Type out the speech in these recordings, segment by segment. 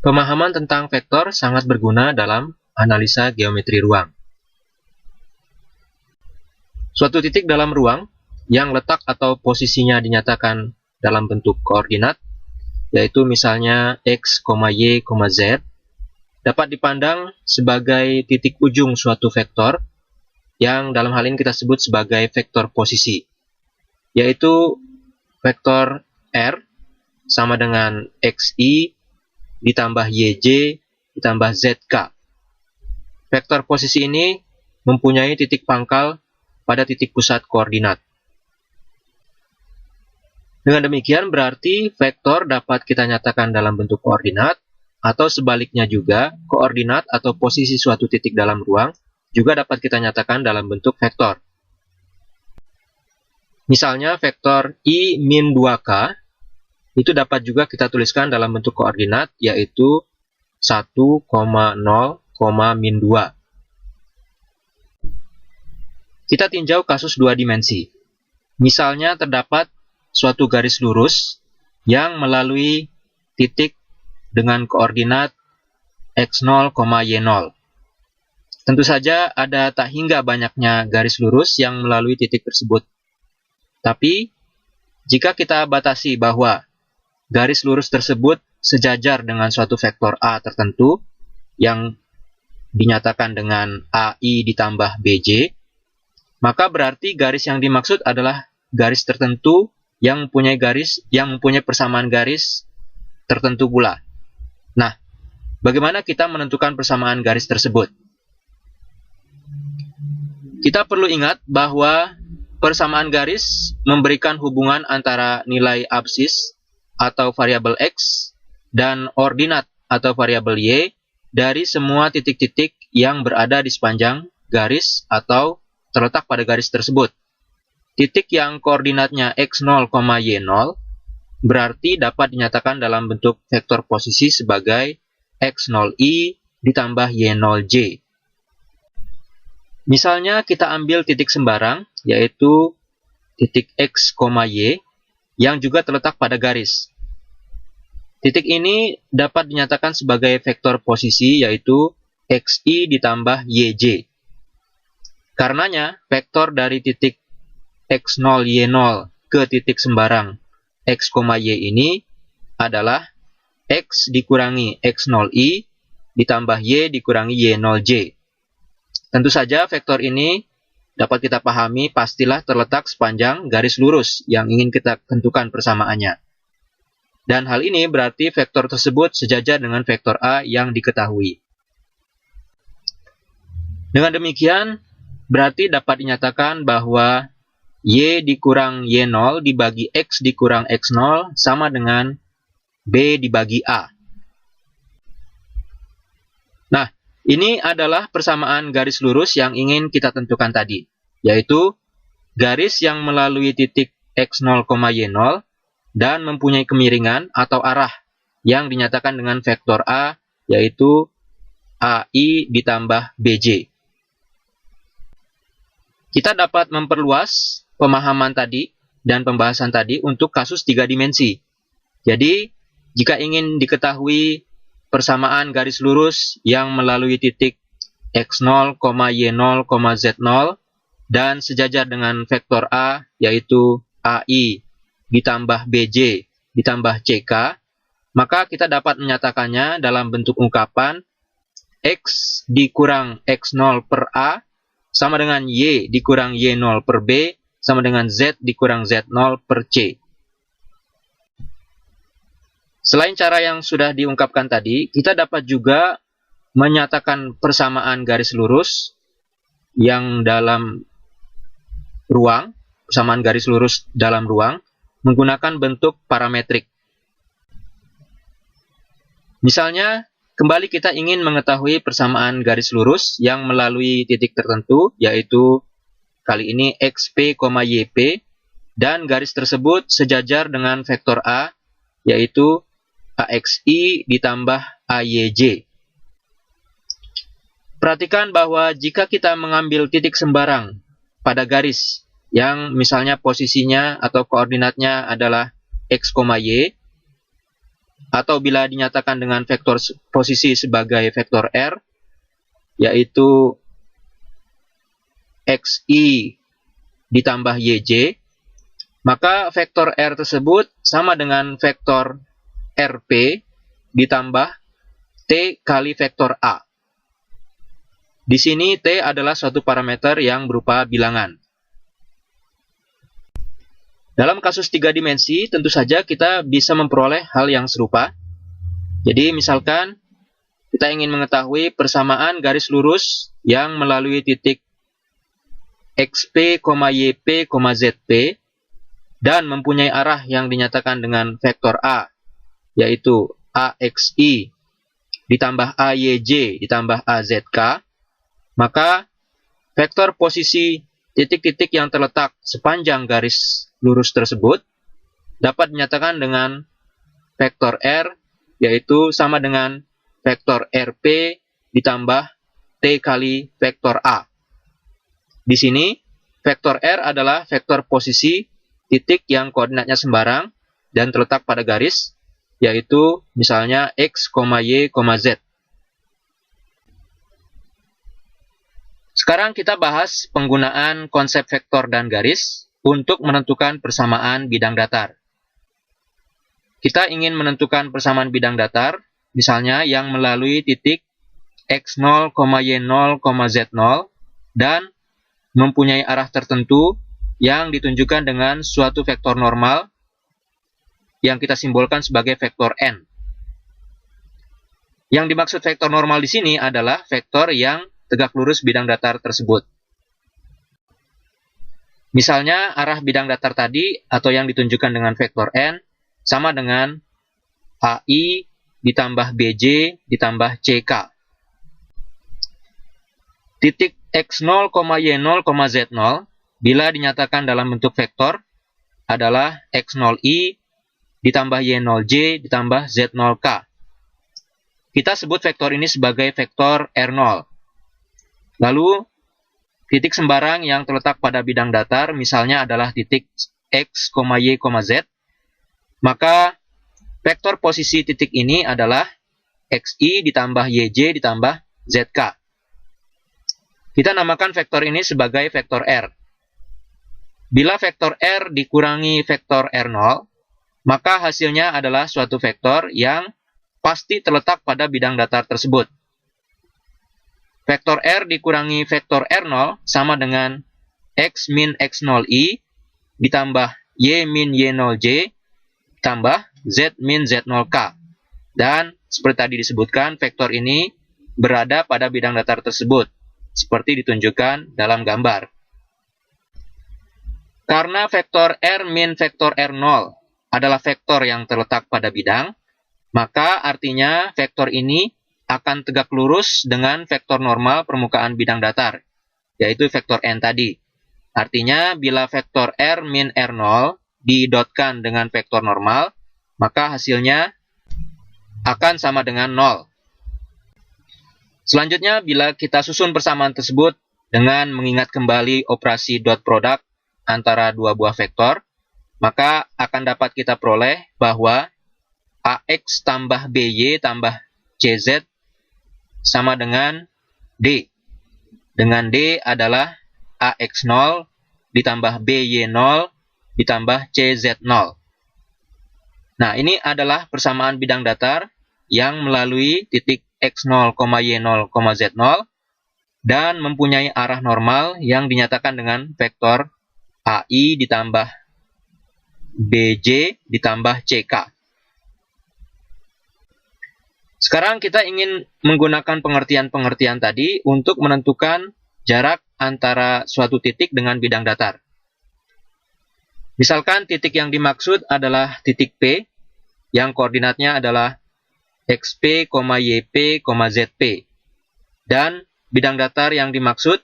Pemahaman tentang vektor sangat berguna dalam analisa geometri ruang. Suatu titik dalam ruang yang letak atau posisinya dinyatakan dalam bentuk koordinat, yaitu misalnya x, y, z, dapat dipandang sebagai titik ujung suatu vektor yang dalam hal ini kita sebut sebagai vektor posisi, yaitu vektor r sama dengan xi ditambah yj ditambah zk. Vektor posisi ini mempunyai titik pangkal pada titik pusat koordinat. Dengan demikian berarti vektor dapat kita nyatakan dalam bentuk koordinat, atau sebaliknya juga koordinat atau posisi suatu titik dalam ruang juga dapat kita nyatakan dalam bentuk vektor. Misalnya vektor i-2k itu dapat juga kita tuliskan dalam bentuk koordinat, yaitu 1, 0, 2. Kita tinjau kasus dua dimensi. Misalnya terdapat suatu garis lurus yang melalui titik dengan koordinat x0, y0. Tentu saja ada tak hingga banyaknya garis lurus yang melalui titik tersebut. Tapi, jika kita batasi bahwa garis lurus tersebut sejajar dengan suatu vektor A tertentu yang dinyatakan dengan AI ditambah BJ, maka berarti garis yang dimaksud adalah garis tertentu yang mempunyai persamaan garis tertentu pula. Nah, bagaimana kita menentukan persamaan garis tersebut? Kita perlu ingat bahwa persamaan garis memberikan hubungan antara nilai absis atau variabel x dan ordinat atau variabel y dari semua titik-titik yang berada di sepanjang garis atau terletak pada garis tersebut. Titik yang koordinatnya x0, y0 berarti dapat dinyatakan dalam bentuk vektor posisi sebagai x0i ditambah y0j. Misalnya kita ambil titik sembarang, yaitu titik x, y yang juga terletak pada garis. Titik ini dapat dinyatakan sebagai vektor posisi, yaitu xi ditambah yj. Karenanya, vektor dari titik x0, y0 ke titik sembarang x, y ini adalah x dikurangi x0i ditambah y dikurangi y0j. Tentu saja vektor ini dapat kita pahami pastilah terletak sepanjang garis lurus yang ingin kita tentukan persamaannya. Dan hal ini berarti vektor tersebut sejajar dengan vektor A yang diketahui. Dengan demikian, berarti dapat dinyatakan bahwa y dikurang y0 dibagi x dikurang x0 sama dengan b dibagi a. Nah, ini adalah persamaan garis lurus yang ingin kita tentukan tadi, yaitu garis yang melalui titik x0, y0 dan mempunyai kemiringan atau arah yang dinyatakan dengan vektor A, yaitu AI ditambah BJ. Kita dapat memperluas pemahaman tadi dan pembahasan tadi untuk kasus 3 dimensi. Jadi, jika ingin diketahui persamaan garis lurus yang melalui titik x0, y0, z0 dan sejajar dengan vektor A, yaitu AI ditambah BJ ditambah CK, maka kita dapat menyatakannya dalam bentuk ungkapan X dikurang X0 per A sama dengan Y dikurang Y0 per B sama dengan Z dikurang Z0 per C. Selain cara yang sudah diungkapkan tadi, kita dapat juga menyatakan persamaan garis lurus yang dalam ruang, persamaan garis lurus dalam ruang, menggunakan bentuk parametrik. Misalnya, kembali kita ingin mengetahui persamaan garis lurus yang melalui titik tertentu, yaitu kali ini XP, YP, dan garis tersebut sejajar dengan vektor A, yaitu AXI ditambah AYJ. Perhatikan bahwa jika kita mengambil titik sembarang pada garis yang misalnya posisinya atau koordinatnya adalah X, Y, atau bila dinyatakan dengan vektor posisi sebagai vektor R, yaitu XI ditambah YJ, maka vektor R tersebut sama dengan vektor RP ditambah T kali vektor A. Di sini T adalah suatu parameter yang berupa bilangan. Dalam kasus 3 dimensi, tentu saja kita bisa memperoleh hal yang serupa. Jadi misalkan kita ingin mengetahui persamaan garis lurus yang melalui titik XP, YP, ZP dan mempunyai arah yang dinyatakan dengan vektor A, yaitu AXI ditambah AYJ ditambah AZK, maka vektor posisi titik-titik yang terletak sepanjang garis lurus tersebut dapat dinyatakan dengan vektor R, yaitu sama dengan vektor RP ditambah T kali vektor A. Di sini, vektor R adalah vektor posisi titik yang koordinatnya sembarang dan terletak pada garis, yaitu misalnya X, Y, Z. Sekarang kita bahas penggunaan konsep vektor dan garis untuk menentukan persamaan bidang datar. Kita ingin menentukan persamaan bidang datar, misalnya yang melalui titik X0, Y0, Z0, dan mempunyai arah tertentu yang ditunjukkan dengan suatu vektor normal yang kita simbolkan sebagai vektor N. Yang dimaksud vektor normal di sini adalah vektor yang tegak lurus bidang datar tersebut. Misalnya arah bidang datar tadi atau yang ditunjukkan dengan vektor N sama dengan AI ditambah BJ ditambah CK. Titik X0, Y0, Z0 bila dinyatakan dalam bentuk vektor adalah X0I ditambah Y0J ditambah Z0K. Kita sebut vektor ini sebagai vektor R0. Lalu, titik sembarang yang terletak pada bidang datar misalnya adalah titik X, Y, Z. Maka, vektor posisi titik ini adalah XI ditambah YJ ditambah ZK. Kita namakan vektor ini sebagai vektor R. Bila vektor R dikurangi vektor R0, maka hasilnya adalah suatu vektor yang pasti terletak pada bidang datar tersebut. Vektor R dikurangi vektor R0 sama dengan X min X0I ditambah Y min Y0J tambah Z min Z0K. Dan seperti tadi disebutkan, vektor ini berada pada bidang datar tersebut, seperti ditunjukkan dalam gambar. Karena vektor R min vektor R0 adalah vektor yang terletak pada bidang, maka artinya vektor ini akan tegak lurus dengan vektor normal permukaan bidang datar, yaitu vektor N tadi. Artinya, bila vektor R min R0 didotkan dengan vektor normal, maka hasilnya akan sama dengan 0. Selanjutnya, bila kita susun persamaan tersebut dengan mengingat kembali operasi dot product antara dua buah vektor, maka akan dapat kita peroleh bahwa AX tambah BY tambah CZ sama dengan D. Dengan D adalah AX0 ditambah BY0 ditambah CZ0. Nah, ini adalah persamaan bidang datar yang melalui titik X0, Y0, Z0 dan mempunyai arah normal yang dinyatakan dengan vektor AI ditambah BJ ditambah CK. Sekarang kita ingin menggunakan pengertian-pengertian tadi untuk menentukan jarak antara suatu titik dengan bidang datar. Misalkan titik yang dimaksud adalah titik P, yang koordinatnya adalah XP, YP, ZP. Dan bidang datar yang dimaksud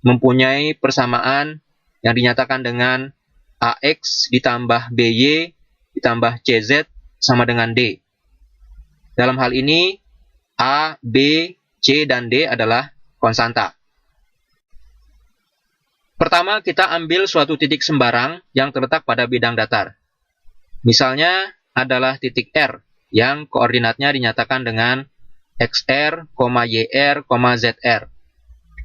mempunyai persamaan yang dinyatakan dengan AX ditambah BY ditambah CZ sama dengan D. Dalam hal ini, A, B, C, dan D adalah konstanta. Pertama, kita ambil suatu titik sembarang yang terletak pada bidang datar. Misalnya adalah titik R, yang koordinatnya dinyatakan dengan XR, YR, ZR.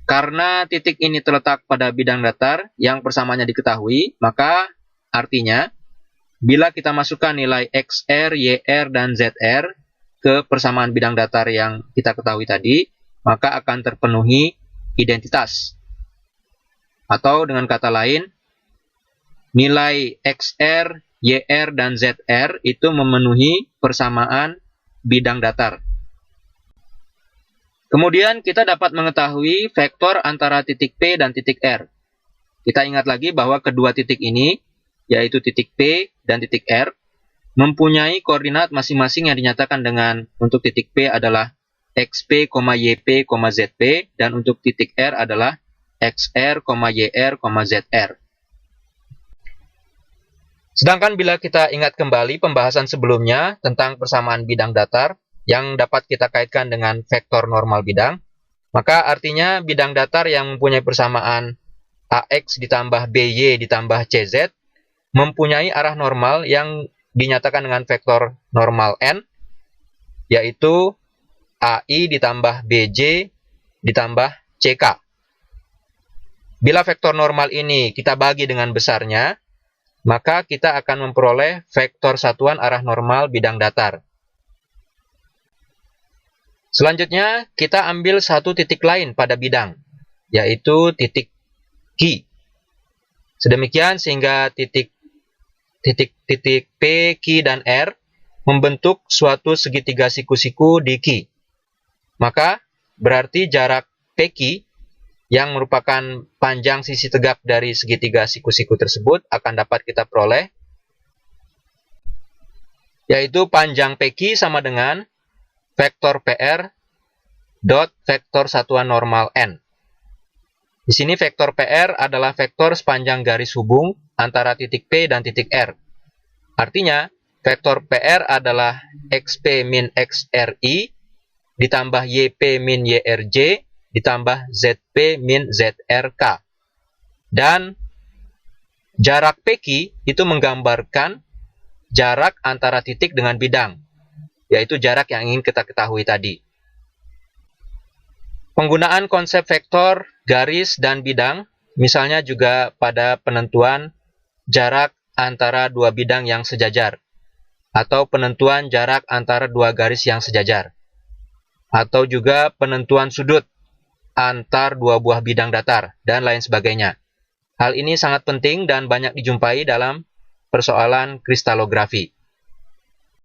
Karena titik ini terletak pada bidang datar yang persamaannya diketahui, maka artinya bila kita masukkan nilai XR, YR, dan ZR ke persamaan bidang datar yang kita ketahui tadi, maka akan terpenuhi identitas. Atau dengan kata lain, nilai XR, YR, dan ZR itu memenuhi persamaan bidang datar. Kemudian kita dapat mengetahui vektor antara titik P dan titik R. Kita ingat lagi bahwa kedua titik ini, yaitu titik P dan titik R, mempunyai koordinat masing-masing yang dinyatakan dengan untuk titik P adalah XP, YP, ZP, dan untuk titik R adalah XR, YR, ZR. Sedangkan bila kita ingat kembali pembahasan sebelumnya tentang persamaan bidang datar, yang dapat kita kaitkan dengan vektor normal bidang, maka artinya bidang datar yang mempunyai persamaan AX ditambah BY ditambah CZ mempunyai arah normal yang dinyatakan dengan vektor normal N, yaitu AI ditambah BJ ditambah CK. Bila vektor normal ini kita bagi dengan besarnya, maka kita akan memperoleh vektor satuan arah normal bidang datar. Selanjutnya, kita ambil satu titik lain pada bidang, yaitu titik Q. Sedemikian sehingga titik P, Q, dan R membentuk suatu segitiga siku-siku di Q. Maka, berarti jarak PQ yang merupakan panjang sisi tegak dari segitiga siku-siku tersebut akan dapat kita peroleh, yaitu panjang PQ sama dengan vektor PR dot vektor satuan normal N. Di sini vektor PR adalah vektor sepanjang garis hubung antara titik P dan titik R. Artinya, vektor PR adalah XP min XRI ditambah YP min YRJ ditambah ZP min ZRK. Dan jarak PQ itu menggambarkan jarak antara titik dengan bidang, yaitu jarak yang ingin kita ketahui tadi. Penggunaan konsep vektor, garis, dan bidang, misalnya juga pada penentuan jarak antara dua bidang yang sejajar, atau penentuan jarak antara dua garis yang sejajar, atau juga penentuan sudut antar dua buah bidang datar, dan lain sebagainya. Hal ini sangat penting dan banyak dijumpai dalam persoalan kristalografi.